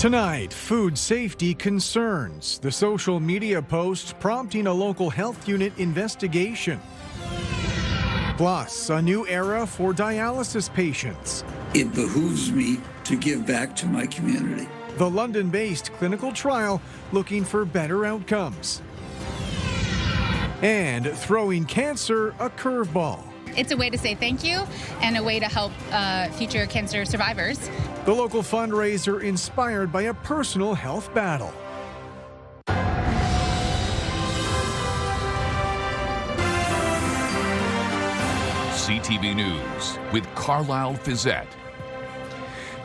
Tonight, food safety concerns. The social media post prompting a local health unit investigation. Plus, a new era for dialysis patients. It behooves me to give back to my community. The London-based clinical trial looking for better outcomes. And throwing cancer a curveball. It's a way to say thank you and a way to help future cancer survivors. The local fundraiser inspired by a personal health battle. CTV News with Carlyle Fiset.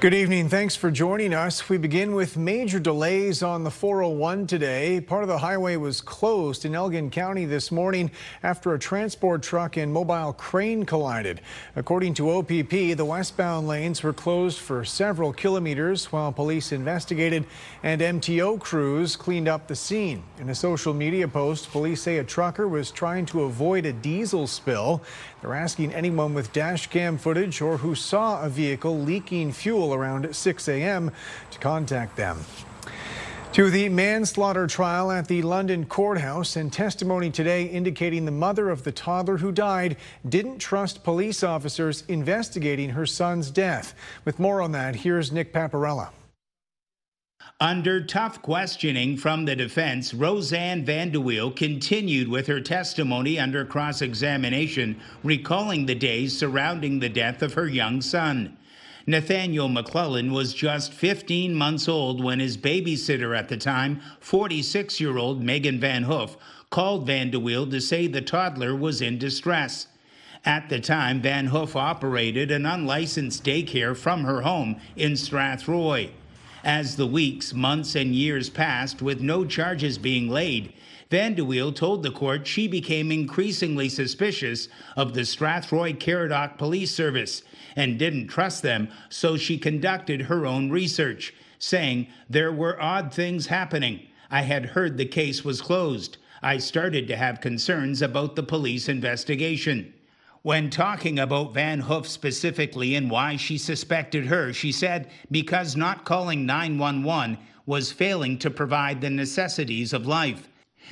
Good evening. Thanks for joining us. We begin with major delays on the 401 today. Part of the highway was closed in Elgin County this morning after a transport truck and mobile crane collided. According to OPP, the westbound lanes were closed for several kilometers while police investigated and MTO crews cleaned up the scene. In a social media post, police say a trucker was trying to avoid a diesel spill. They're asking anyone with dash cam footage or who saw a vehicle leaking fuel around 6 a.m. to contact them. To the manslaughter trial at the London courthouse, and testimony today indicating the mother of the toddler who died didn't trust police officers investigating her son's death. With more on that, here's Nick Paparella. Under tough questioning from the defense, Roseanne Vanderweel continued with her testimony under cross-examination, recalling the days surrounding the death of her young son. Nathaniel McLellan was just 15 months old when his babysitter at the time, 46-year-old Megan Van Hoof, called Vanderweel to say the toddler was in distress. At the time, Van Hoof operated an unlicensed daycare from her home in Strathroy. As the weeks, months, and years passed with no charges being laid, Vanderweel told the court she became increasingly suspicious of the Strathroy Caradoc Police Service and didn't trust them, so she conducted her own research, saying there were odd things happening. I had heard the case was closed. I started to have concerns about the police investigation. When talking about Van Hoof specifically and why she suspected her, she said because not calling 911 was failing to provide the necessities of life.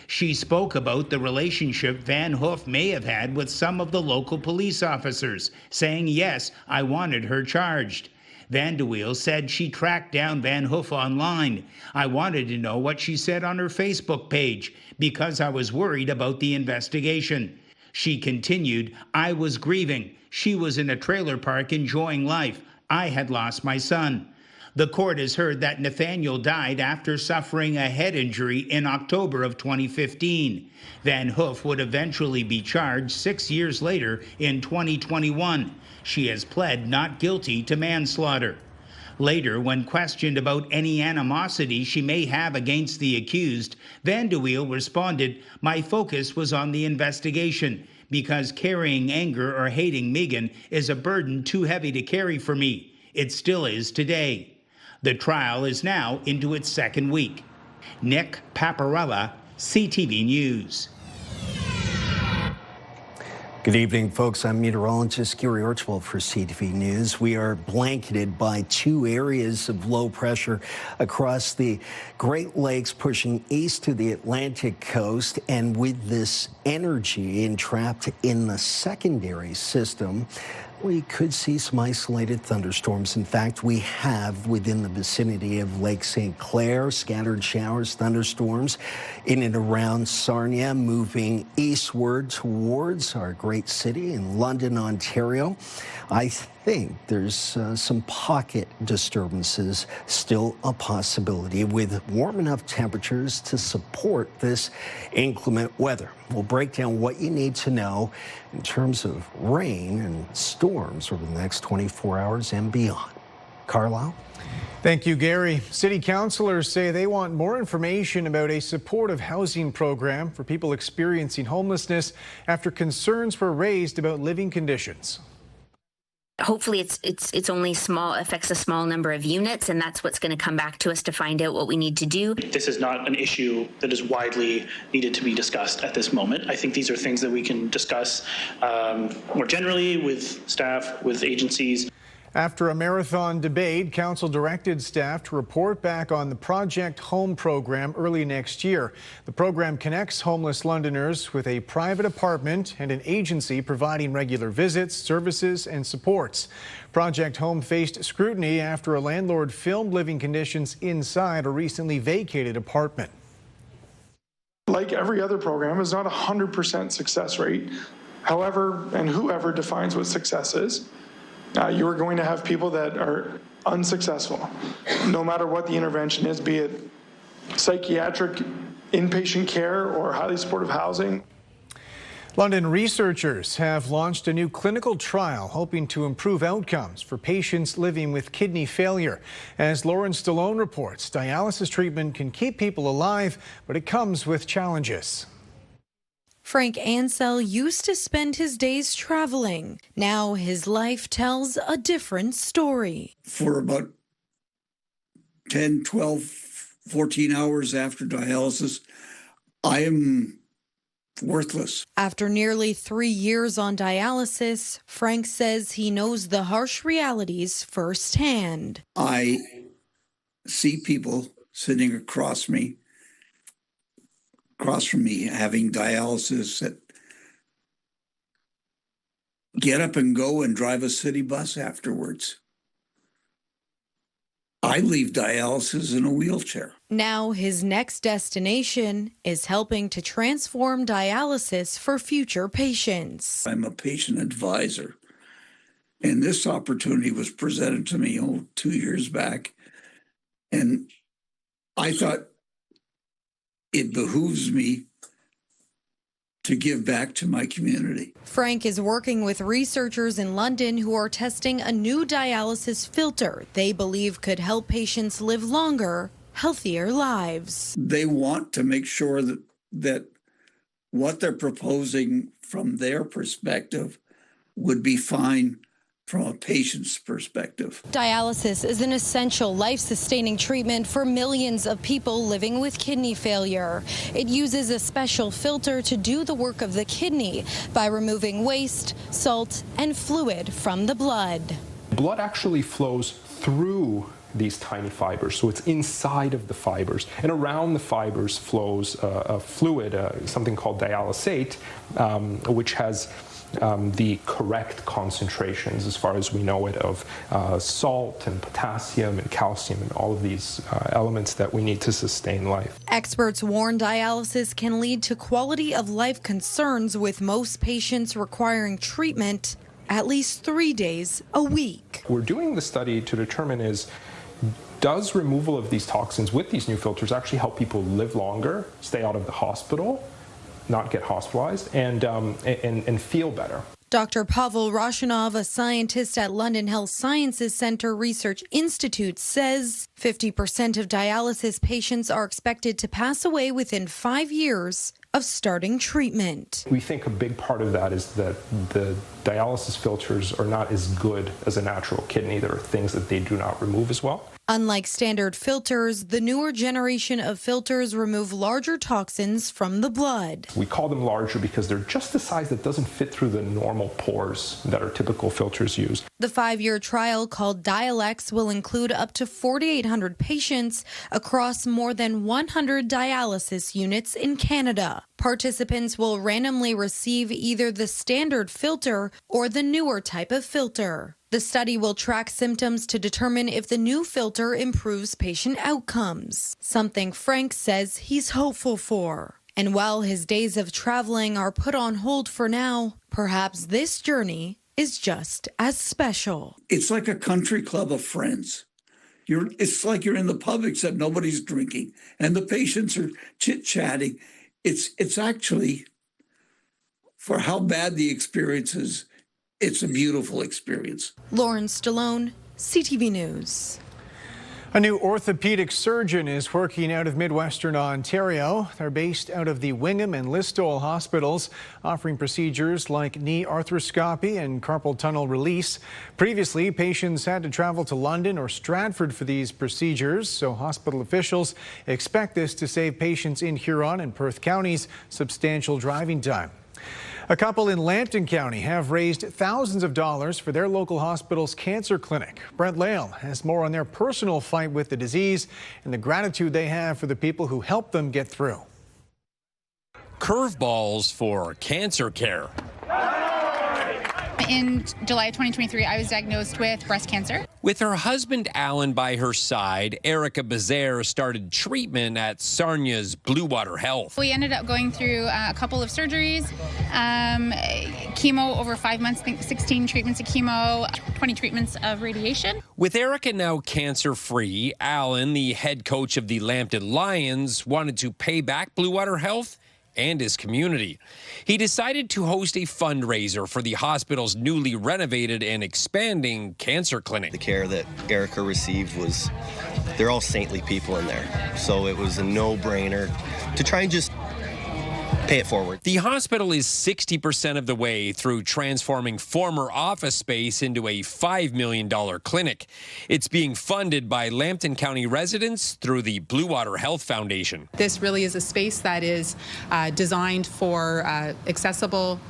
She spoke about the relationship Van Hoof may have had with some of the local police officers, saying, yes, I wanted her charged. Vanderweel said she tracked down Van Hoof online. I wanted to know what she said on her Facebook page because I was worried about the investigation. She continued, I was grieving. She was in a trailer park enjoying life. I had lost my son. The court has heard that Nathaniel died after suffering a head injury in October of 2015. Van Hoof would eventually be charged 6 years later in 2021. She has pled not guilty to manslaughter. Later, when questioned about any animosity she may have against the accused, Vanderweel responded, my focus was on the investigation because carrying anger or hating Megan is a burden too heavy to carry for me. It still is today. The trial is now into its second week. Nick Paparella, CTV News. Good evening, folks. I'm meteorologist Gerry for CTV News. We are blanketed by two areas of low pressure across the Great Lakes, pushing east to the Atlantic coast. And with this energy entrapped in the secondary system, we could see some isolated thunderstorms. In fact, we have within the vicinity of Lake St. Clair scattered showers, thunderstorms in and around Sarnia, moving eastward towards our great city in London, Ontario. I think there's some pocket disturbances still a possibility with warm enough temperatures to support this inclement weather. We'll break down what you need to know in terms of rain and storms over the next 24 hours and beyond. Carlyle? Thank you, Gerry. City councillors say they want more information about a supportive housing program for people experiencing homelessness after concerns were raised about living conditions. Hopefully it's only small, affects a small number of units, and that's what's going to come back to us to find out what we need to do. This is not an issue that is widely needed to be discussed at this moment. I think these are things that we can discuss more generally with staff, with agencies. After a marathon debate, council directed staff to report back on the Project Home program early next year. The program connects homeless Londoners with a private apartment and an agency providing regular visits, services, and supports. Project Home faced scrutiny after a landlord filmed living conditions inside a recently vacated apartment. Like every other program, is not a 100% success rate. However, and whoever defines what success is, you are going to have people that are unsuccessful, no matter what the intervention is, be it psychiatric inpatient care or highly supportive housing. London researchers have launched a new clinical trial hoping to improve outcomes for patients living with kidney failure. As Stallone reports, dialysis treatment can keep people alive, but it comes with challenges. Frank Ansell used to spend his days traveling. Now his life tells a different story. For about 10, 12, 14 hours after dialysis, I am worthless. After nearly 3 years on dialysis, Frank says he knows the harsh realities firsthand. I see people sitting across from me having dialysis that get up and go and drive a city bus afterwards. I leave dialysis in a wheelchair. Now his next destination is helping to transform dialysis for future patients. I'm a patient advisor, and this opportunity was presented to me 2 years back, and I thought it behooves me to give back to my community. Frank is working with researchers in London who are testing a new dialysis filter they believe could help patients live longer, healthier lives. They want to make sure that what they're proposing from their perspective would be fine from a patient's perspective. Dialysis is an essential life-sustaining treatment for millions of people living with kidney failure. It uses a special filter to do the work of the kidney by removing waste, salt, and fluid from the blood. Blood actually flows through these tiny fibers, so it's inside of the fibers, and around the fibers flows a fluid, something called dialysate, which has the correct concentrations, as far as we know it, of salt and potassium and calcium and all of these elements that we need to sustain life. Experts warn dialysis can lead to quality of life concerns, with most patients requiring treatment at least 3 days a week. We're doing the study to determine does removal of these toxins with these new filters actually help people live longer, stay out of the hospital, not get hospitalized, and feel better. Dr. Pavel Rashanov, a scientist at London Health Sciences Centre Research Institute, says 50% of dialysis patients are expected to pass away within 5 years of starting treatment. We think a big part of that is that the dialysis filters are not as good as a natural kidney. There are things that they do not remove as well. Unlike standard filters, the newer generation of filters remove larger toxins from the blood. We call them larger because they're just the size that doesn't fit through the normal pores that our typical filters use. The 5-year trial, called Dialex, will include up to 4,800 patients across more than 100 dialysis units in Canada. Participants will randomly receive either the standard filter or the newer type of filter. The study will track symptoms to determine if the new filter improves patient outcomes, something Frank says he's hopeful for. And while his days of traveling are put on hold for now, perhaps this journey is just as special. It's like a country club of friends. It's like you're in the pub, except nobody's drinking, and the patients are chit-chatting. It's actually, for how bad the experience is, it's a beautiful experience. Stallone, CTV News. A new orthopedic surgeon is working out of Midwestern Ontario. They're based out of the Wingham and Listowel hospitals, offering procedures like knee arthroscopy and carpal tunnel release. Previously, patients had to travel to London or Stratford for these procedures, so hospital officials expect this to save patients in Huron and Perth counties substantial driving time. A couple in Lambton County have raised thousands of dollars for their local hospital's cancer clinic. Brent Lale has more on their personal fight with the disease and the gratitude they have for the people who helped them get through. Curveballs for cancer care. In July of 2023, I was diagnosed with breast cancer. With her husband Alan by her side, Erica Bazaire started treatment at Sarnia's Blue Water Health. We ended up going through a couple of surgeries, chemo over 5 months, I think 16 treatments of chemo, 20 treatments of radiation. With Erica now cancer-free, Alan, the head coach of the Lambton Lions, wanted to pay back Blue Water Health and his community. He decided to host a fundraiser for the hospital's newly renovated and expanding cancer clinic. The care that Erica received was, they're all saintly people in there. So it was a no-brainer to try and just pay it forward. The hospital is 60% of the way through transforming former office space into a $5 million clinic. It's being funded by Lambton County residents through the Blue Water Health Foundation. This really is a space that is designed for accessible,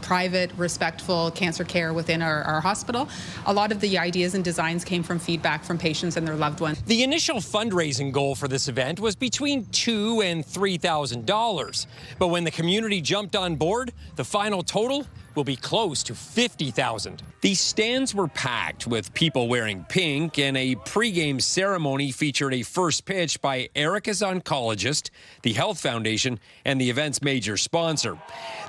private, respectful cancer care within our hospital. A lot of the ideas and designs came from feedback from patients and their loved ones. The initial fundraising goal for this event was between $2,000 and $3,000. But when the community jumped on board, the final total will be close to $50,000. These stands were packed with people wearing pink, and a pregame ceremony featured a first pitch by Erica's oncologist, the Health Foundation, and the event's major sponsor.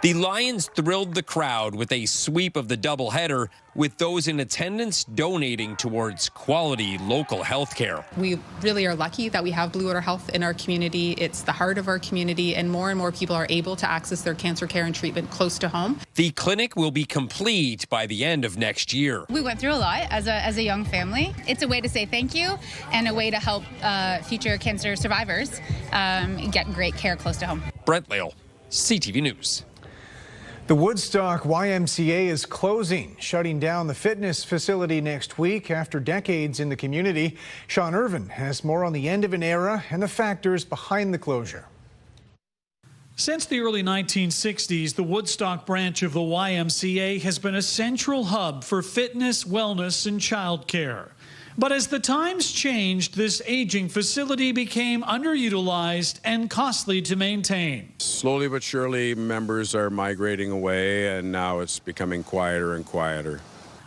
The Lions thrilled the crowd with a sweep of the doubleheader, with those in attendance donating towards quality local health care. We really are lucky that we have Blue Water Health in our community. It's the heart of our community, and more people are able to access their cancer care and treatment close to home. The clinic will be complete by the end of next year. We went through a lot as a young family. It's a way to say thank you and a way to help future cancer survivors get great care close to home. Brent Lale, CTV News. The Woodstock YMCA is closing, shutting down the fitness facility next week after decades in the community. Sean Irvine has more on the end of an era and the factors behind the closure. Since the early 1960s, the Woodstock branch of the YMCA has been a central hub for fitness, wellness, and childcare. But as the times changed, this aging facility became underutilized and costly to maintain. Slowly but surely, members are migrating away, and now it's becoming quieter and quieter.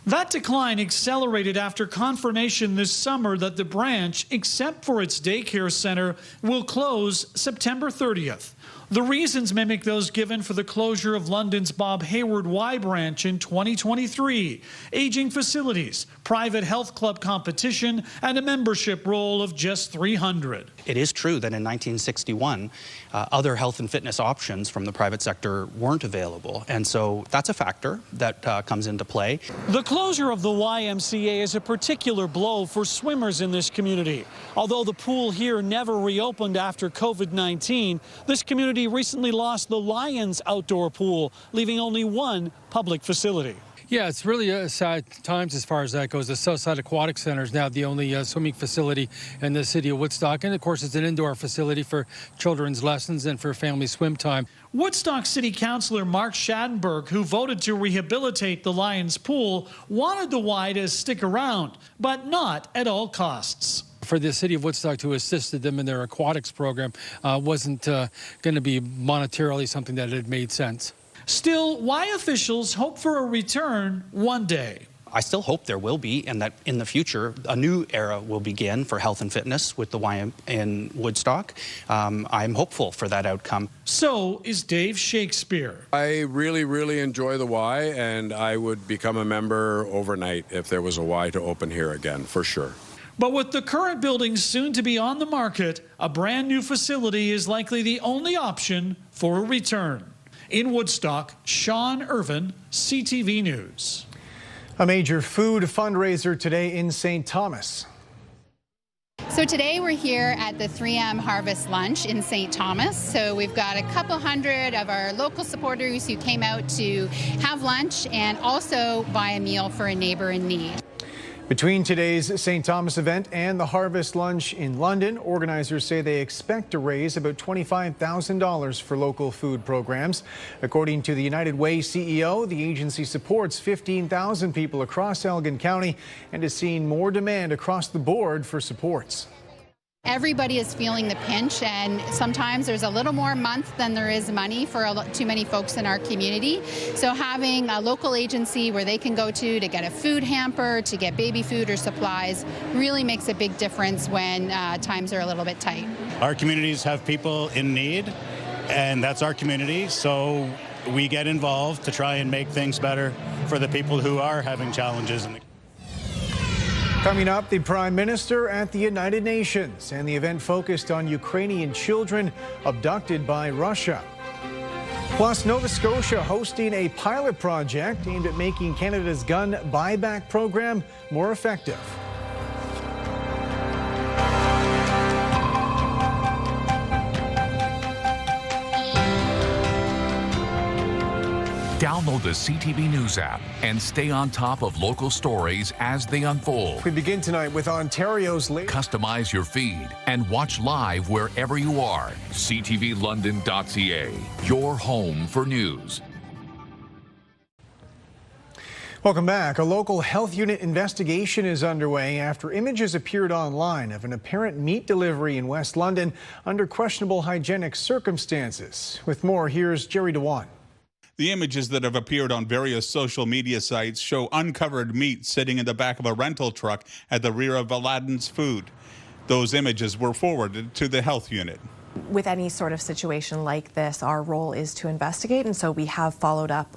That decline accelerated after confirmation this summer that the branch, except for its daycare center, will close September 30th. The reasons mimic those given for the closure of London's Bob Hayward Y branch in 2023. Aging facilities, private health club competition, and a membership roll of just 300. It is true that in 1961, other health and fitness options from the private sector weren't available. And so that's a factor that comes into play. The closure of the YMCA is a particular blow for swimmers in this community. Although the pool here never reopened after COVID-19, this community recently lost the Lions outdoor pool, leaving only one public facility. Yeah, it's really sad times as far as that goes. The Southside Aquatic Center is now the only swimming facility in the city of Woodstock. And of course, it's an indoor facility for children's lessons and for family swim time. Woodstock City Councilor Mark Schadenberg, who voted to rehabilitate the Lions pool, wanted the Y to stick around, but not at all costs. For the city of Woodstock to assist them in their aquatics program wasn't going to be monetarily something that had made sense. Still, Y officials hope for a return one day. I still hope there will be, and that in the future, a new era will begin for health and fitness with the Y in Woodstock. I'm hopeful for that outcome. So is Dave Shakespeare. I really enjoy the Y, and I would become a member overnight if there was a Y to open here again, for sure. But with the current building soon to be on the market, a brand new facility is likely the only option for a return. In Woodstock, Sean Irvine, CTV News. A major food fundraiser today in St. Thomas. So today we're here at the 3M Harvest Lunch in St. Thomas. So we've got a couple hundred of our local supporters who came out to have lunch and also buy a meal for a neighbor in need. Between today's St. Thomas event and the Harvest Lunch in London, organizers say they expect to raise about $25,000 for local food programs. According to the United Way CEO, the agency supports 15,000 people across Elgin County and is seeing more demand across the board for supports. Everybody is feeling the pinch, and sometimes there's a little more month than there is money for too many folks in our community. So having a local agency where they can go to get a food hamper, to get baby food or supplies, really makes a big difference when times are a little bit tight. Our communities have people in need, and that's our community, so we get involved to try and make things better for the people who are having challenges. Coming up, the Prime Minister at the United Nations, and the event focused on Ukrainian children abducted by Russia. Plus, Nova Scotia hosting a pilot project aimed at making Canada's gun buyback program more effective. Download the CTV News app and stay on top of local stories as they unfold. We begin tonight with Ontario's latest. Customize your feed and watch live wherever you are. CTVLondon.ca, your home for news. Welcome back. A local health unit investigation is underway after images appeared online of an apparent meat delivery in West London under questionable hygienic circumstances. With more, here's Gerry Dewan. The images that have appeared on various social media sites show uncovered meat sitting in the back of a rental truck at the rear of Aladdin's Food. Those images were forwarded to the health unit. With any sort of situation like this, our role is to investigate, and so we have followed up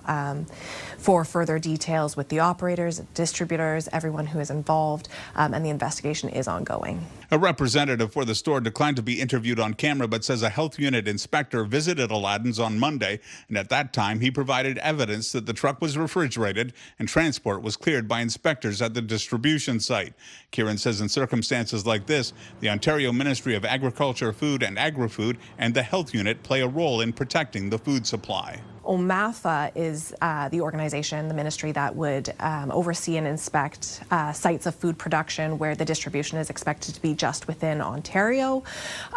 for further details with the operators, distributors, everyone who is involved, and the investigation is ongoing. A representative for the store declined to be interviewed on camera, but says a health unit inspector visited Aladdin's on Monday, and at that time he provided evidence that the truck was refrigerated and transport was cleared by inspectors at the distribution site. Kieran says in circumstances like this, the Ontario Ministry of Agriculture, Food and Agri-Food and the health unit play a role in protecting the food supply. OMAFA is the organization, the ministry that would oversee and inspect sites of food production where the distribution is expected to be just within Ontario.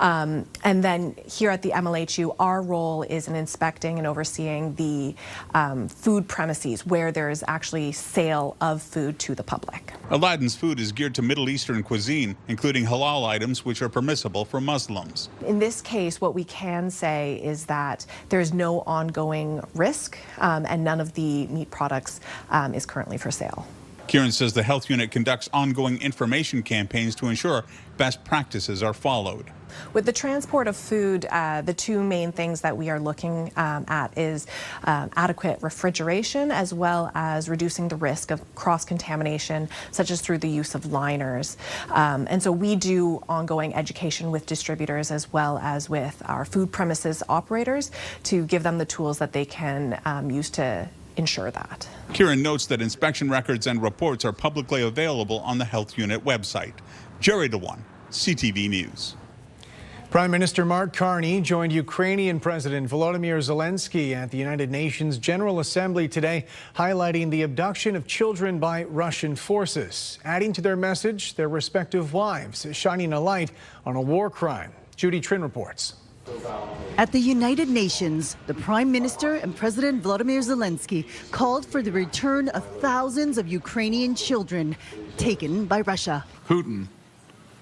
And then here at the MLHU, our role is in inspecting and overseeing the food premises where there is actually sale of food to the public. Aladdin's Food is geared to Middle Eastern cuisine, including halal items which are permissible for Muslims. In this case, what we can say is that there's no ongoing risk, and none of the meat products is currently for sale. Kieran says the health unit conducts ongoing information campaigns to ensure best practices are followed. With the transport of food, the two main things that we are looking at is adequate refrigeration as well as reducing the risk of cross-contamination, such as through the use of liners. And so we do ongoing education with distributors as well as with our food premises operators to give them the tools that they can use to ensure that. Kieran notes that inspection records and reports are publicly available on the health unit website. Gerry Dewan, CTV News. Prime Minister Mark Carney joined Ukrainian President Volodymyr Zelensky at the United Nations General Assembly today, highlighting the abduction of children by Russian forces, adding to their message their respective wives, shining a light on a war crime. Judy Trin reports. At the United Nations, the Prime Minister and President Volodymyr Zelensky called for the return of thousands of Ukrainian children taken by Russia. Putin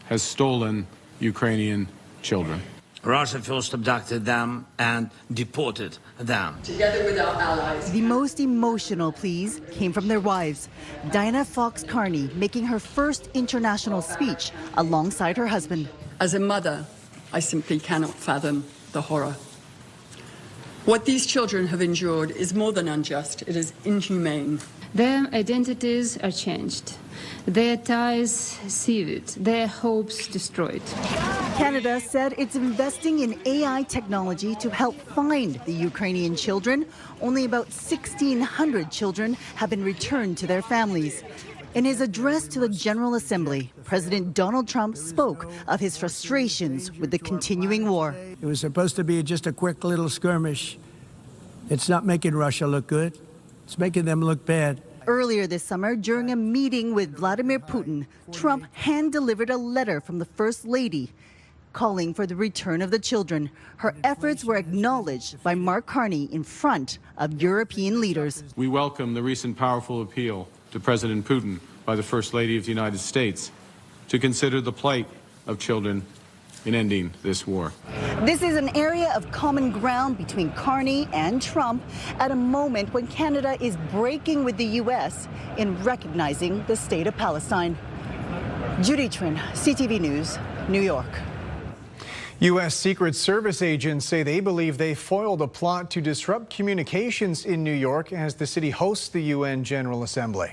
has stolen Ukrainian children. Russia first abducted them and deported them. Together with our allies. The most emotional pleas came from their wives. Diana Fox Carney making her first international speech alongside her husband. As a mother, I simply cannot fathom the horror. What these children have endured is more than unjust, it is inhumane. Their identities are changed, their ties severed, their hopes destroyed. Canada said it's investing in AI technology to help find the Ukrainian children. Only about 1,600 children have been returned to their families. In his address to the General Assembly, President Donald Trump spoke of his frustrations with the continuing war. It was supposed to be just a quick little skirmish. It's not making Russia look good. It's making them look bad. Earlier this summer, during a meeting with Vladimir Putin, Trump hand-delivered a letter from the First Lady calling for the return of the children. Her efforts were acknowledged by Mark Carney in front of European leaders. We welcome the recent powerful appeal to President Putin by the First Lady of the United States to consider the plight of children in ending this war. This is an area of common ground between Carney and Trump at a moment when Canada is breaking with the U.S. in recognizing the state of Palestine. Judy Trin, CTV News, New York. U.S. Secret Service agents say they believe they foiled a plot to disrupt communications in New York as the city hosts the UN General Assembly.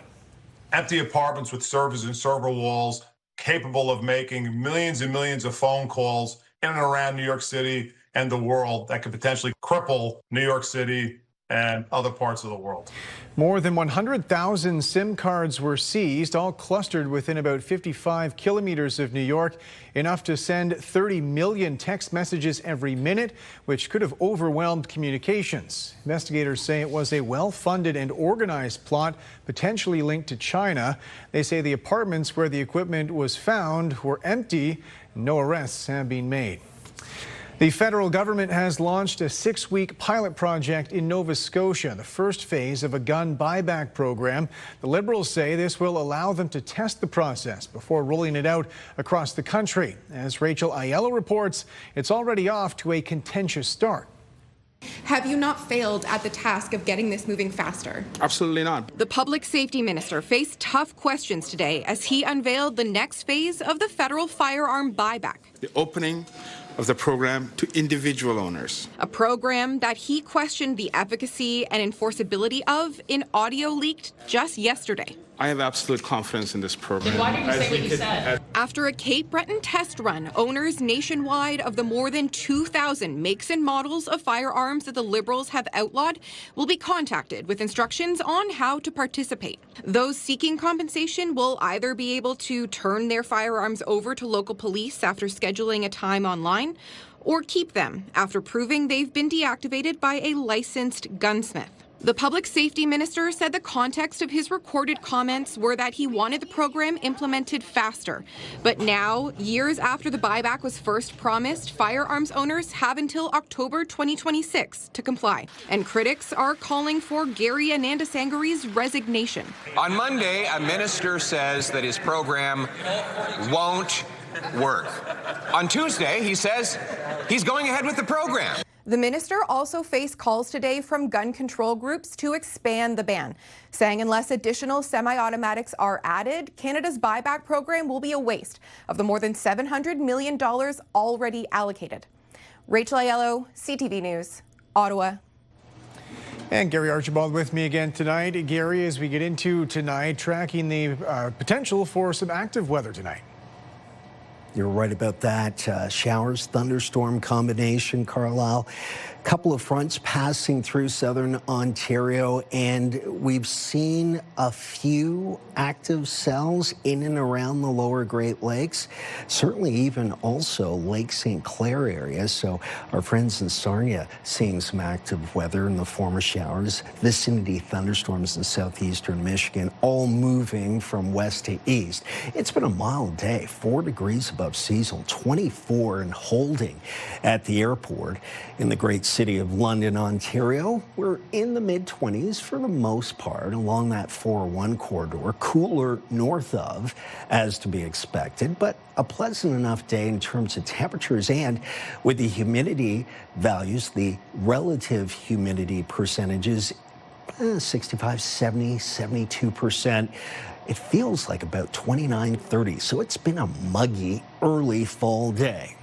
Empty apartments with servers and server walls capable of making millions and millions of phone calls in and around New York City and the world that could potentially cripple New York City and other parts of the world. More than 100,000 SIM cards were seized, all clustered within about 55 kilometers of New York, enough to send 30 million text messages every minute, which could have overwhelmed communications. Investigators say it was a well-funded and organized plot, potentially linked to China. They say the apartments where the equipment was found were empty. No arrests have been made. The federal government has launched a 6-week pilot project in Nova Scotia, the first phase of a gun buyback program. The Liberals say this will allow them to test the process before rolling it out across the country. As Rachel Aiello reports, it's already off to a contentious start. Have you not failed at the task of getting this moving faster? Absolutely not. The public safety minister faced tough questions today as he unveiled the next phase of the federal firearm buyback. The opening of the program to individual owners. A program that he questioned the efficacy and enforceability of in audio leaked just yesterday. I have absolute confidence in this program. Then why did you say what you said? After a Cape Breton test run, owners nationwide of the more than 2,000 makes and models of firearms that the Liberals have outlawed will be contacted with instructions on how to participate. Those seeking compensation will either be able to turn their firearms over to local police after scheduling a time online, or keep them after proving they've been deactivated by a licensed gunsmith. The public safety minister said the context of his recorded comments were that he wanted the program implemented faster. But now, years after the buyback was first promised, firearms owners have until October 2026 to comply. And critics are calling for Gerry Anandasangari's resignation. On Monday, a minister says that his program won't work. On Tuesday, he says he's going ahead with the program. The minister also faced calls today from gun control groups to expand the ban, saying unless additional semi-automatics are added, Canada's buyback program will be a waste of the more than $700 million already allocated. Rachel Aiello, CTV News, Ottawa. And Gary Archibald with me again tonight. Gary, as we get into tonight, tracking the potential for some active weather tonight. You're right about that. Showers, thunderstorm combination, Carlyle. Couple of fronts passing through southern Ontario, and we've seen a few active cells in and around the lower Great Lakes, certainly even also Lake St. Clair area. So our friends in Sarnia seeing some active weather in the form of showers, vicinity thunderstorms in southeastern Michigan, all moving from west to east. It's been a mild day, 4 degrees above seasonal, 24 and holding at the airport in the great city of London, Ontario. We're in the mid-20s for the most part along that 401 corridor, cooler north of as to be expected, but a pleasant enough day in terms of temperatures. And with the humidity values, the relative humidity percentages, 65, 70, 72%. It feels like about 29, 30. So it's been a muggy early fall day.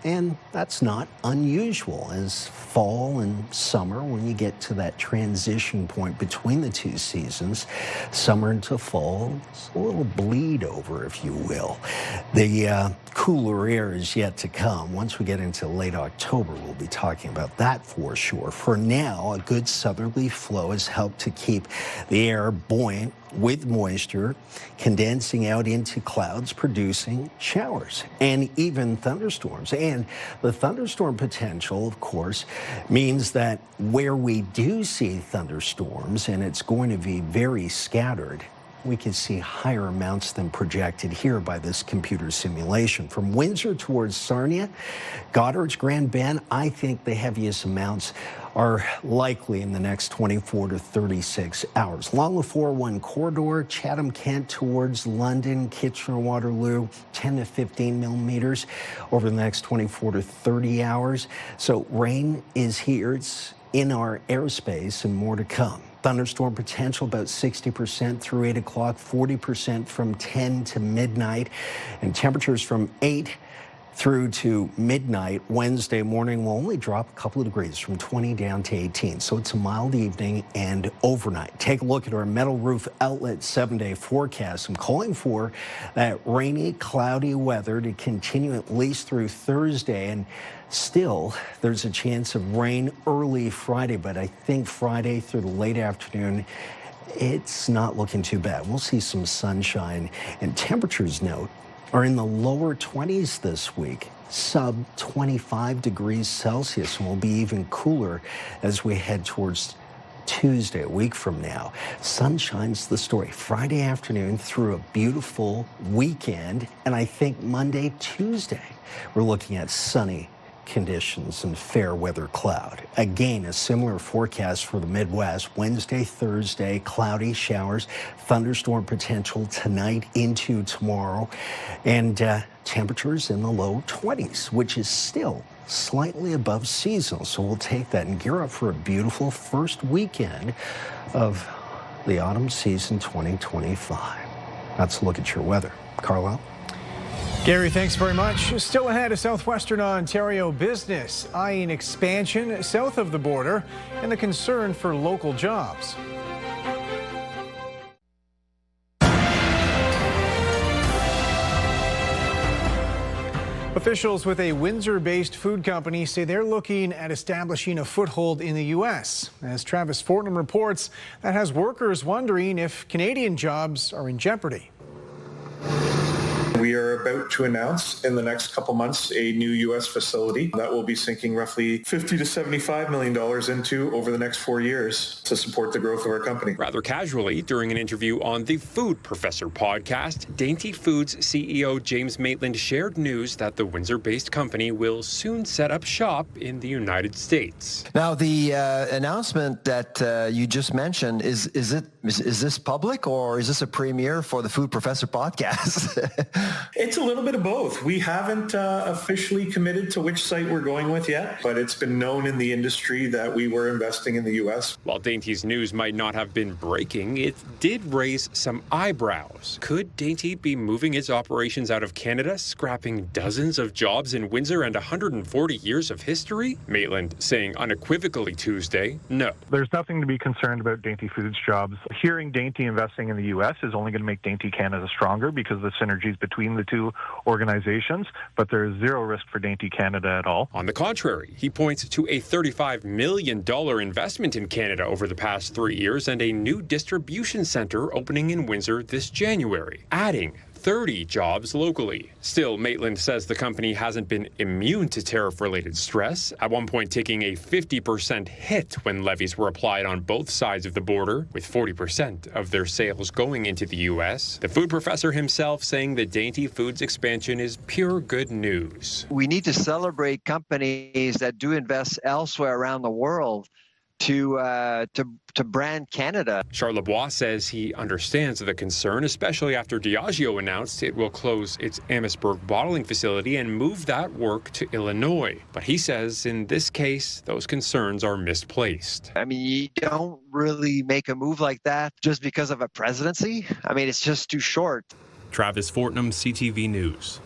And that's not unusual as fall and summer, when you get to that transition point between the two seasons, summer into fall, it's a little bleed over, if you will. The cooler air is yet to come. Once we get into late October, we'll be talking about that for sure. For now, a good southerly flow has helped to keep the air buoyant with moisture condensing out into clouds, producing showers and even thunderstorms. And the thunderstorm potential, of course, means that where we do see thunderstorms, and it's going to be very scattered, we can see higher amounts than projected here by this computer simulation. From Windsor towards Sarnia, Goddard's, Grand Bend, I think the heaviest amounts are likely in the next 24 to 36 hours. Along the 401 corridor, Chatham-Kent towards London, Kitchener-Waterloo, 10 to 15 millimeters over the next 24 to 30 hours. So rain is here. It's in our airspace and more to come. Thunderstorm potential about 60% through 8 o'clock, 40% from 10 to midnight, and temperatures from 8 through to midnight Wednesday morning will only drop a couple of degrees, from 20 down to 18. So it's a mild evening and overnight. Take a look at our Metal Roof Outlet 7-day forecast. I'm calling for that rainy, cloudy weather to continue at least through Thursday, and still, there's a chance of rain early Friday, but I think Friday through the late afternoon, it's not looking too bad. We'll see some sunshine, and temperatures, note, are in the lower 20s this week, sub 25 degrees Celsius, and will be even cooler as we head towards Tuesday, a week from now. Sunshine's the story Friday afternoon through a beautiful weekend, and I think Monday, Tuesday, we're looking at sunny conditions and fair weather cloud. Again, a similar forecast for the Midwest. Wednesday, Thursday, cloudy showers, thunderstorm potential tonight into tomorrow, and temperatures in the low 20s, which is still slightly above seasonal. So we'll take that and gear up for a beautiful first weekend of the autumn season 2025. That's a look at your weather. Carlyle? Gerry, thanks very much. Still ahead, a southwestern Ontario business eyeing expansion south of the border and the concern for local jobs. Officials with a Windsor-based food company say they're looking at establishing a foothold in the U.S. As Travis Fortnum reports, that has workers wondering if Canadian jobs are in jeopardy. We are about to announce in the next couple months a new U.S. facility that will be sinking roughly $50 to $75 million into over the next 4 years to support the growth of our company. Rather casually, during an interview on the Food Professor podcast, Dainty Foods CEO James Maitland shared news that the Windsor-based company will soon set up shop in the United States. Now, the announcement that you just mentioned, is this public, or is this a premiere for the Food Professor podcast? It's a little bit of both. We haven't officially committed to which site we're going with yet, but it's been known in the industry that we were investing in the U.S. While Dainty's news might not have been breaking, it did raise some eyebrows. Could Dainty be moving its operations out of Canada, scrapping dozens of jobs in Windsor and 140 years of history? Maitland saying unequivocally Tuesday, no. There's nothing to be concerned about Dainty Foods jobs. Hearing Dainty investing in the U.S. is only going to make Dainty Canada stronger because of the synergies between the two organizations, but there is zero risk for Dainty Canada at all. On the contrary, he points to a $35 million investment in Canada over the past 3 years and a new distribution center opening in Windsor this January, adding 30 jobs locally. Still, Maitland says the company hasn't been immune to tariff-related stress, at one point taking a 50% hit when levies were applied on both sides of the border, with 40% of their sales going into the U.S. The food professor himself saying the Dainty Foods expansion is pure good news. We need to celebrate companies that do invest elsewhere around the world to brand Canada. Charles Lebois says he understands the concern, especially after Diageo announced it will close its Amherstburg bottling facility and move that work to Illinois. But he says in this case, those concerns are misplaced. I mean, you don't really make a move like that just because of a presidency. I mean, it's just too short. Travis Fortnum, CTV News.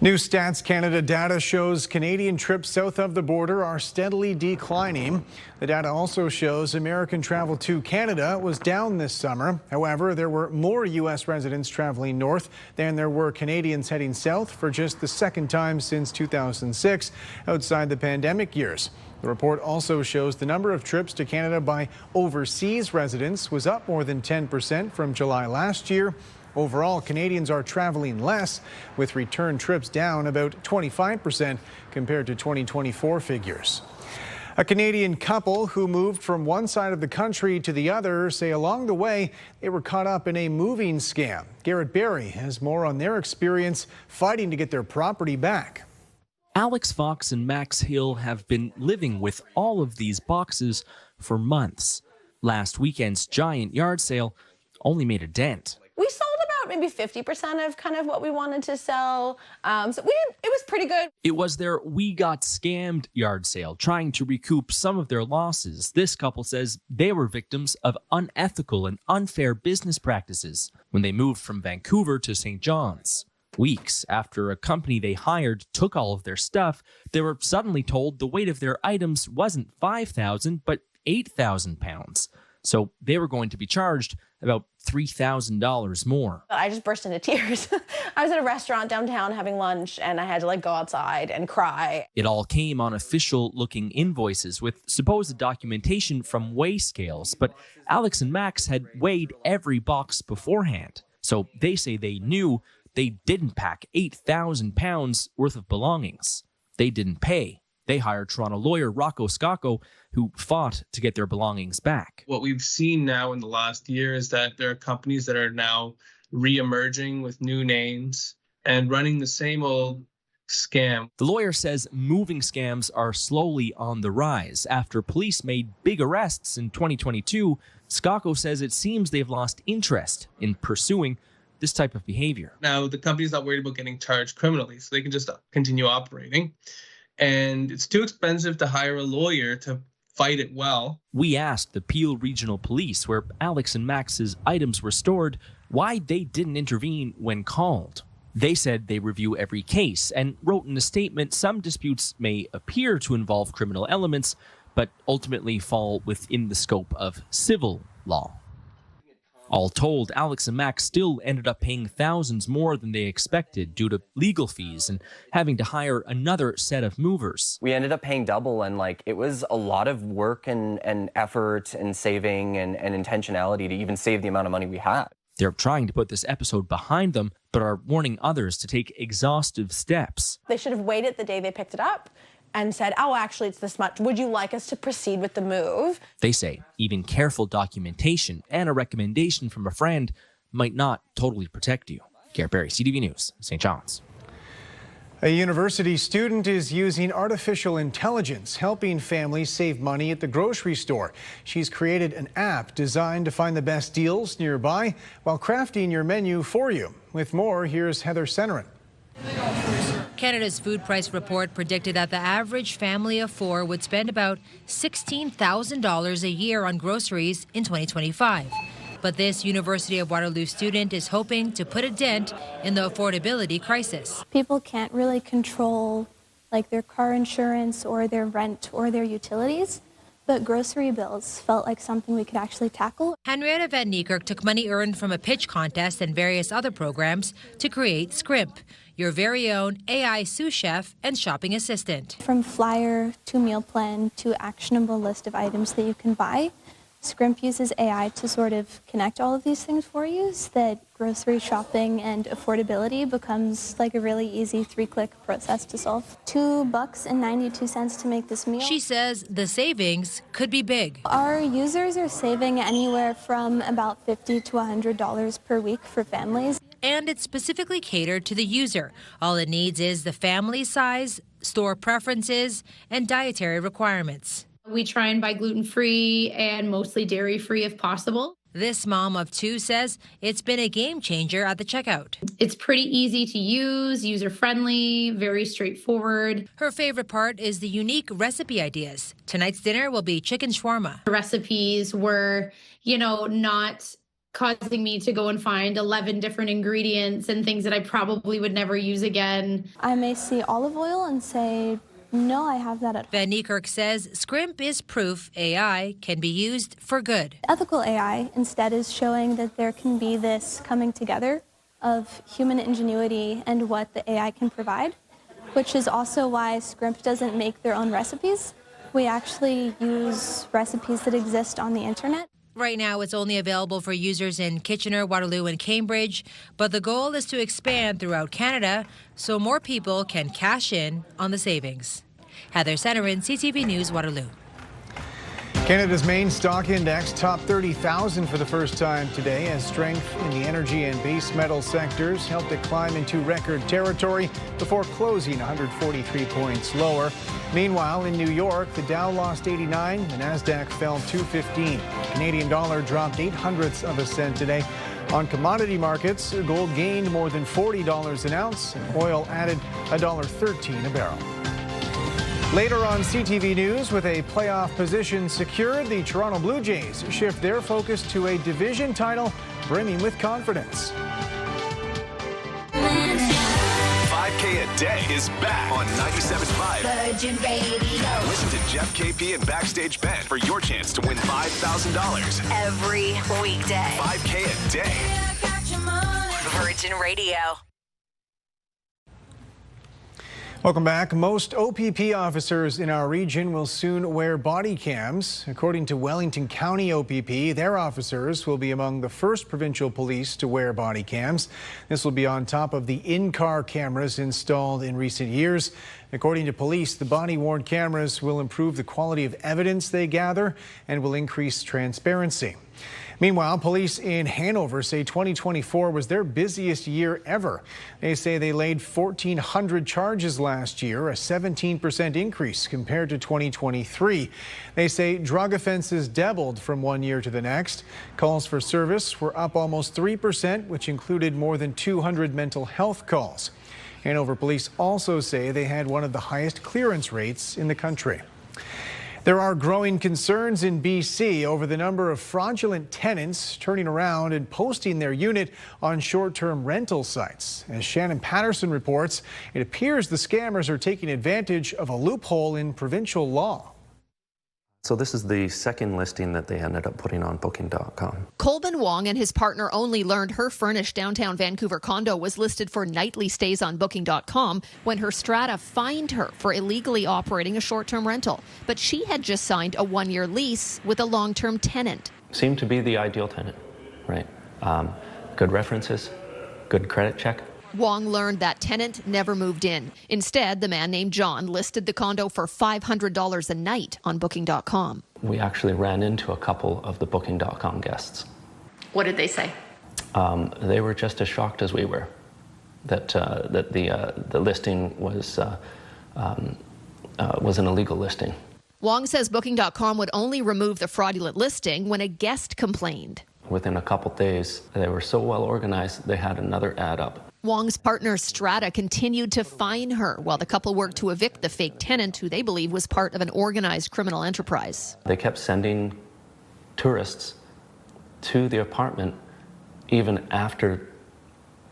New Stats Canada data shows Canadian trips south of the border are steadily declining. The data also shows American travel to Canada was down this summer. However, there were more U.S. residents traveling north than there were Canadians heading south for just the second time since 2006, outside the pandemic years. The report also shows the number of trips to Canada by overseas residents was up more than 10% from July last year. Overall, Canadians are traveling less, with return trips down about 25% compared to 2024 figures. A Canadian couple who moved from one side of the country to the other say along the way they were caught up in a moving scam. Gerry has more on their experience fighting to get their property back. Alex Fox and Max Hill have been living with all of these boxes for months. Last weekend's giant yard sale only made a dent. We sold about maybe 50% of kind of what we wanted to sell. It was pretty good. It was their "we got scammed" yard sale, trying to recoup some of their losses. This couple says they were victims of unethical and unfair business practices when they moved from Vancouver to St. John's. Weeks after a company they hired took all of their stuff, they were suddenly told the weight of their items wasn't 5,000 but 8,000 pounds. So they were going to be charged about $3,000 more. I just burst into tears. I was at a restaurant downtown having lunch, and I had to go outside and cry. It all came on official-looking invoices with supposed documentation from weigh scales, but Alex and Max had weighed every box beforehand. So they say they knew they didn't pack 8,000 pounds worth of belongings. They didn't pay. They hired Toronto lawyer Rocco Scacco, who fought to get their belongings back. What we've seen now in the last year is that there are companies that are now re-emerging with new names and running the same old scam. The lawyer says moving scams are slowly on the rise. After police made big arrests in 2022, Scacco says it seems they've lost interest in pursuing this type of behavior. Now, the company's not worried about getting charged criminally, so they can just continue operating. And it's too expensive to hire a lawyer to fight it well. We asked the Peel Regional Police, where Alex and Max's items were stored, why they didn't intervene when called. They said they review every case and wrote in a statement some disputes may appear to involve criminal elements, but ultimately fall within the scope of civil law. All told, Alex and Max still ended up paying thousands more than they expected due to legal fees and having to hire another set of movers. We ended up paying double, and it was a lot of work and effort and saving and intentionality to even save the amount of money we had. They're trying to put this episode behind them, but are warning others to take exhaustive steps. They should have waited the day they picked it up and said, oh, actually, it's this much. Would you like us to proceed with the move? They say even careful documentation and a recommendation from a friend might not totally protect you. Gerry, CTV News, St. John's. A university student is using artificial intelligence, helping families save money at the grocery store. She's created an app designed to find the best deals nearby while crafting your menu for you. With more, here's Heather Senerin. Canada's food price report predicted that the average family of four would spend about $16,000 a year on groceries in 2025. But this University of Waterloo student is hoping to put a dent in the affordability crisis. People can't really control their car insurance or their rent or their utilities, but grocery bills felt like something we could actually tackle. Henrietta Van Niekerk took money earned from a pitch contest and various other programs to create Scrimp, your very own AI sous chef and shopping assistant. From flyer to meal plan to actionable list of items that you can buy, Scrimp uses AI to sort of connect all of these things for you so that grocery shopping and affordability becomes a really easy 3-click process to solve. $2.92 to make this meal. She says the savings could be big. Our users are saving anywhere from about $50 to $100 per week for families. And it's specifically catered to the user. All it needs is the family size, store preferences, and dietary requirements. We try and buy gluten-free and mostly dairy-free if possible. This mom of two says it's been a game changer at the checkout. It's pretty easy to use, user-friendly, very straightforward. Her favorite part is the unique recipe ideas. Tonight's dinner will be chicken shawarma. The recipes were, not causing me to go and find 11 different ingredients and things that I probably would never use again. I may see olive oil and say, no, I have that at home. Van Niekerk says Scrimp is proof AI can be used for good. Ethical AI instead is showing that there can be this coming together of human ingenuity and what the AI can provide, which is also why Scrimp doesn't make their own recipes. We actually use recipes that exist on the internet. Right now, it's only available for users in Kitchener, Waterloo, and Cambridge, but the goal is to expand throughout Canada so more people can cash in on the savings. Heather Centerin, CTV News, Waterloo. Canada's main stock index topped 30,000 for the first time today as strength in the energy and base metal sectors helped it climb into record territory before closing 143 points lower. Meanwhile, in New York, the Dow lost 89, the Nasdaq fell 215. Canadian dollar dropped 0.08 of a cent today. On commodity markets, gold gained more than $40 an ounce, and oil added $1.13 a barrel. Later on CTV News, with a playoff position secured, the Toronto Blue Jays shift their focus to a division title, brimming with confidence. 5K a day is back on 97.5 Virgin Radio. Listen to Jeff, KP, and Backstage Ben for your chance to win $5,000 every weekday. 5K a day. Virgin Radio. Welcome back. Most OPP officers in our region will soon wear body cams. According to Wellington County OPP, their officers will be among the first provincial police to wear body cams. This will be on top of the in-car cameras installed in recent years. According to police, the body-worn cameras will improve the quality of evidence they gather and will increase transparency. Meanwhile, police in Hanover say 2024 was their busiest year ever. They say they laid 1,400 charges last year, a 17% increase compared to 2023. They say drug offenses doubled from one year to the next. Calls for service were up almost 3%, which included more than 200 mental health calls. Hanover police also say they had one of the highest clearance rates in the country. There are growing concerns in BC over the number of fraudulent tenants turning around and posting their unit on short-term rental sites. As Shannon Patterson reports, it appears the scammers are taking advantage of a loophole in provincial law. So this is the second listing that they ended up putting on Booking.com. Colbin Wong and his partner only learned her furnished downtown Vancouver condo was listed for nightly stays on Booking.com when her strata fined her for illegally operating a short-term rental. But she had just signed a one-year lease with a long-term tenant. Seemed to be the ideal tenant, right? Good references, good credit check. Wong learned that tenant never moved in. Instead, the man named John listed the condo for $500 a night on Booking.com. We actually ran into a couple of the Booking.com guests. What did they say? They were just as shocked as we were that the listing was an illegal listing. Wong says Booking.com would only remove the fraudulent listing when a guest complained. Within a couple days, they were so well organized, they had another ad up. Wong's partner Strata continued to fine her while the couple worked to evict the fake tenant who they believe was part of an organized criminal enterprise. They kept sending tourists to the apartment even after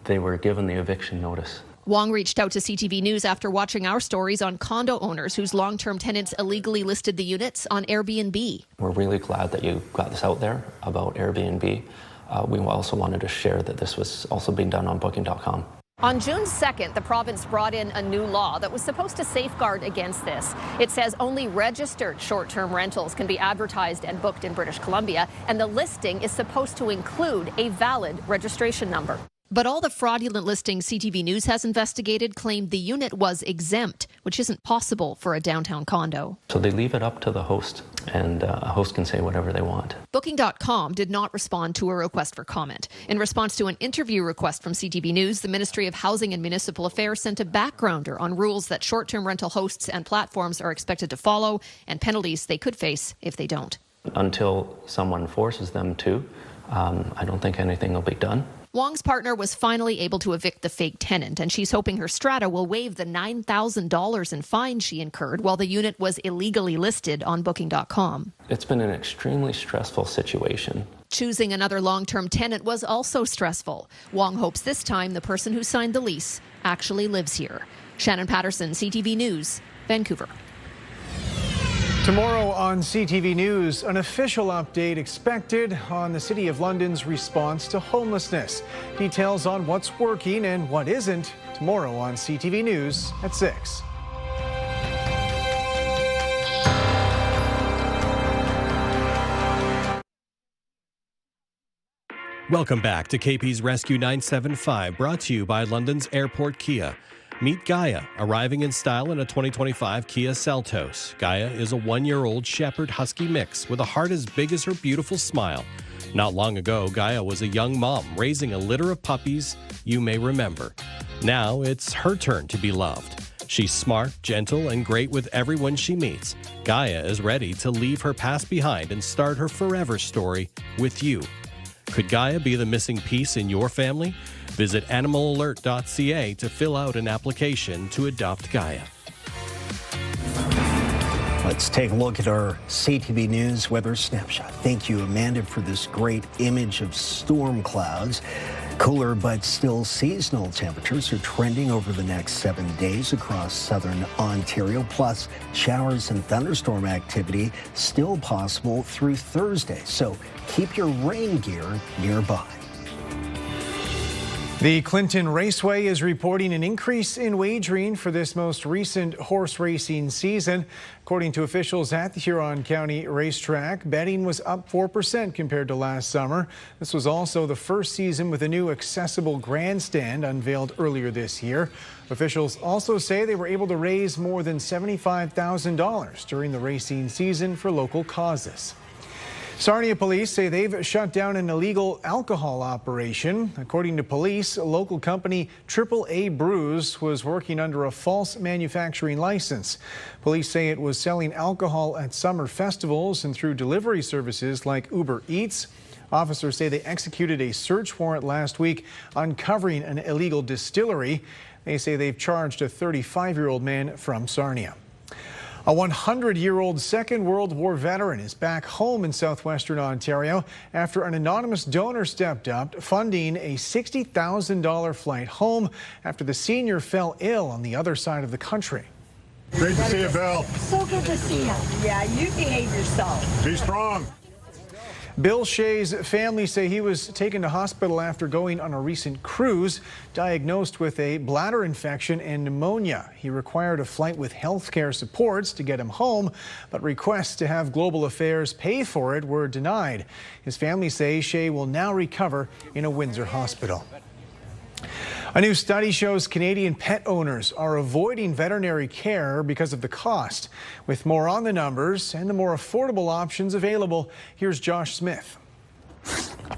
they were given the eviction notice. Wong reached out to CTV News after watching our stories on condo owners whose long-term tenants illegally listed the units on Airbnb. We're really glad that you got this out there about Airbnb. We also wanted to share that this was also being done on Booking.com. On June 2nd, the province brought in a new law that was supposed to safeguard against this. It says only registered short-term rentals can be advertised and booked in British Columbia, and the listing is supposed to include a valid registration number. But all the fraudulent listings CTV News has investigated claimed the unit was exempt, which isn't possible for a downtown condo. So they leave it up to the host, and a host can say whatever they want. Booking.com did not respond to a request for comment. In response to an interview request from CTV News, the Ministry of Housing and Municipal Affairs sent a backgrounder on rules that short-term rental hosts and platforms are expected to follow and penalties they could face if they don't. Until someone forces them to, I don't think anything will be done. Wong's partner was finally able to evict the fake tenant, and she's hoping her strata will waive the $9,000 in fines she incurred while the unit was illegally listed on Booking.com. It's been an extremely stressful situation. Choosing another long-term tenant was also stressful. Wong hopes this time the person who signed the lease actually lives here. Shannon Patterson, CTV News, Vancouver. Tomorrow on CTV News, an official update expected on the City of London's response to homelessness. Details on what's working and what isn't tomorrow on CTV News at 6. Welcome back to KP's Rescue 975, brought to you by London's Airport Kia. Meet Gaia, arriving in style in a 2025 Kia Seltos. Gaia is a 1-year-old Shepherd Husky mix with a heart as big as her beautiful smile. Not long ago, Gaia was a young mom raising a litter of puppies you may remember. Now it's her turn to be loved. She's smart, gentle, and great with everyone she meets. Gaia is ready to leave her past behind and start her forever story with you. Could Gaia be the missing piece in your family? Visit animalalert.ca to fill out an application to adopt Gaia. Let's take a look at our CTV News weather snapshot. Thank you, Amanda, for this great image of storm clouds. Cooler but still seasonal temperatures are trending over the next 7 days across southern Ontario, plus showers and thunderstorm activity still possible through Thursday. So keep your rain gear nearby. The Clinton Raceway is reporting an increase in wagering for this most recent horse racing season. According to officials at the Huron County Racetrack, betting was up 4% compared to last summer. This was also the first season with a new accessible grandstand unveiled earlier this year. Officials also say they were able to raise more than $75,000 during the racing season for local causes. Sarnia police say they've shut down an illegal alcohol operation. According to police, local company AAA Brews was working under a false manufacturing license. Police say it was selling alcohol at summer festivals and through delivery services like Uber Eats. Officers say they executed a search warrant last week uncovering an illegal distillery. They say they've charged a 35-year-old man from Sarnia. A 100-year-old Second World War veteran is back home in southwestern Ontario after an anonymous donor stepped up, funding a $60,000 flight home after the senior fell ill on the other side of the country. Great to see you, Bill. So good to see you. Yeah, you behave yourself. Be strong. Bill Shea's family say he was taken to hospital after going on a recent cruise, diagnosed with a bladder infection and pneumonia. He required a flight with healthcare supports to get him home, but requests to have Global Affairs pay for it were denied. His family say Shea will now recover in a Windsor hospital. A new study shows Canadian pet owners are avoiding veterinary care because of the cost. With more on the numbers and the more affordable options available, here's Josh Smith.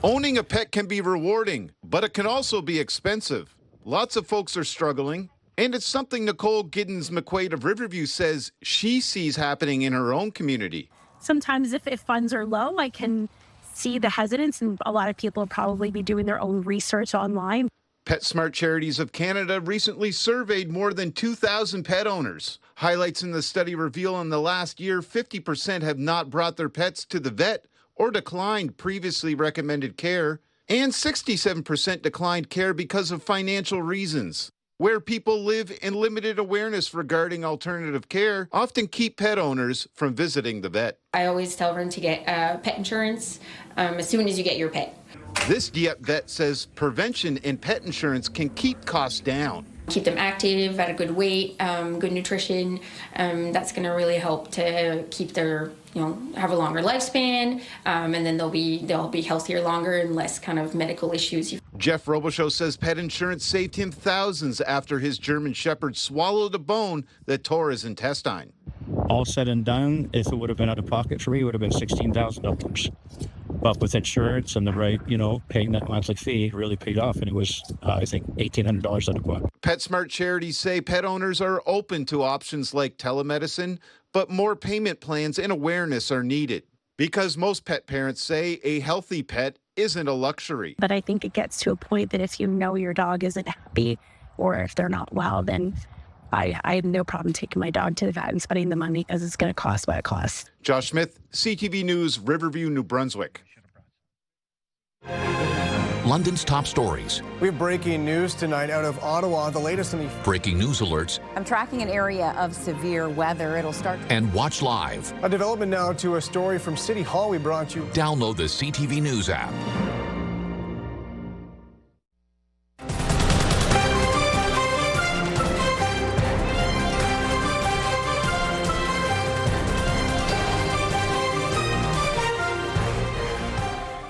Owning a pet can be rewarding, but it can also be expensive. Lots of folks are struggling, and it's something Nicole Giddens-McQuaid of Riverview says she sees happening in her own community. Sometimes if funds are low, I can see the hesitance, and a lot of people will probably be doing their own research online. PetSmart Charities of Canada recently surveyed more than 2,000 pet owners. Highlights in the study reveal in the last year, 50% have not brought their pets to the vet or declined previously recommended care, and 67% declined care because of financial reasons. Where people live and limited awareness regarding alternative care often keep pet owners from visiting the vet. I always tell everyone to get pet insurance as soon as you get your pet. This Dieppe vet says prevention and pet insurance can keep costs down. Keep them active, at a good weight, good nutrition. That's going to really help to keep their, have a longer lifespan, and then they'll be healthier longer and less kind of medical issues. Jeff Robichaud says pet insurance saved him thousands after his German Shepherd swallowed a bone that tore his intestine. All said and done, if it would have been out of pocket for me, it would have been $16,000. But with insurance and the right, paying that monthly fee really paid off. And it was, I think, $1,800 out of quote. PetSmart Charities say pet owners are open to options like telemedicine, but more payment plans and awareness are needed. Because most pet parents say a healthy pet isn't a luxury. But I think it gets to a point that if you know your dog isn't happy or if they're not well, then I have no problem taking my dog to the vet and spending the money because it's going to cost what it costs. Josh Smith, CTV News, Riverview, New Brunswick. London's top stories. We have breaking news tonight out of Ottawa. The latest in the breaking news alerts. I'm tracking an area of severe weather. It'll start. And watch live. A development now to a story from City Hall we brought you. Download the CTV News app.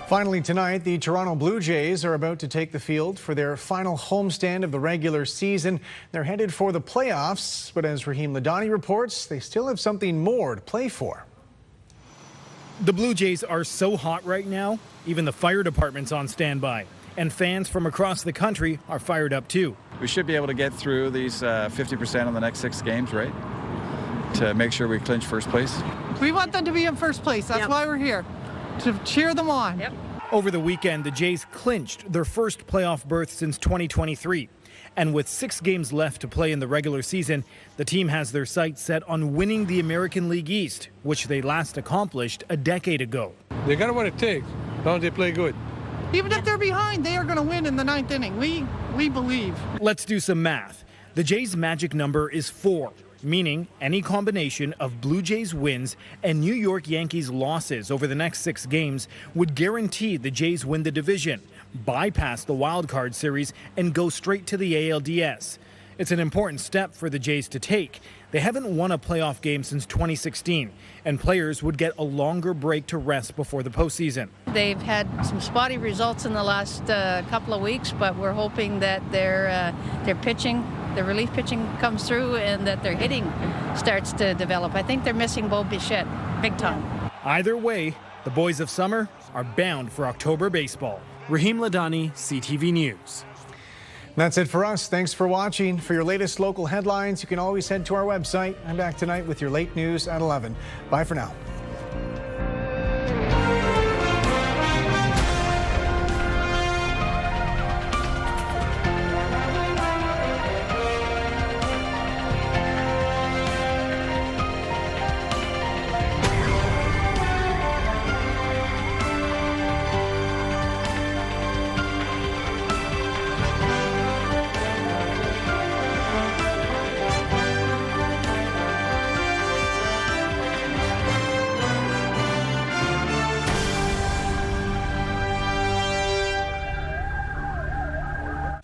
Finally tonight, the Toronto Blue Jays are about to take the field for their final homestand of the regular season. They're headed for the playoffs, but as Raheem Ladani reports, they still have something more to play for. The Blue Jays are so hot right now, even the fire department's on standby. And fans from across the country are fired up too. We should be able to get through these 50% on the next 6 games, right? To make sure we clinch first place. We want them to be in first place. That's why we're here, to cheer them on. Over the weekend, the Jays clinched their first playoff berth since 2023. And with 6 games left to play in the regular season, the team has their sights set on winning the American League East, which they last accomplished a decade ago. They got what it takes, as long as they play good. Even if they're behind, they are going to win in the 9th inning. We believe. Let's do some math. The Jays' magic number is 4. Meaning any combination of Blue Jays wins and New York Yankees losses over the next 6 games would guarantee the Jays win the division, bypass the wild card series, and go straight to the ALDS. It's an important step for the Jays to take. They haven't won a playoff game since 2016, and players would get a longer break to rest before the postseason. They've had some spotty results in the last couple of weeks, but we're hoping that their pitching, the relief pitching comes through and that their hitting starts to develop. I think they're missing Bo Bichette big time. Either way, the boys of summer are bound for October baseball. Raheem Ladani, CTV News. That's it for us. Thanks for watching. For your latest local headlines, you can always head to our website. I'm back tonight with your late news at 11. Bye for now.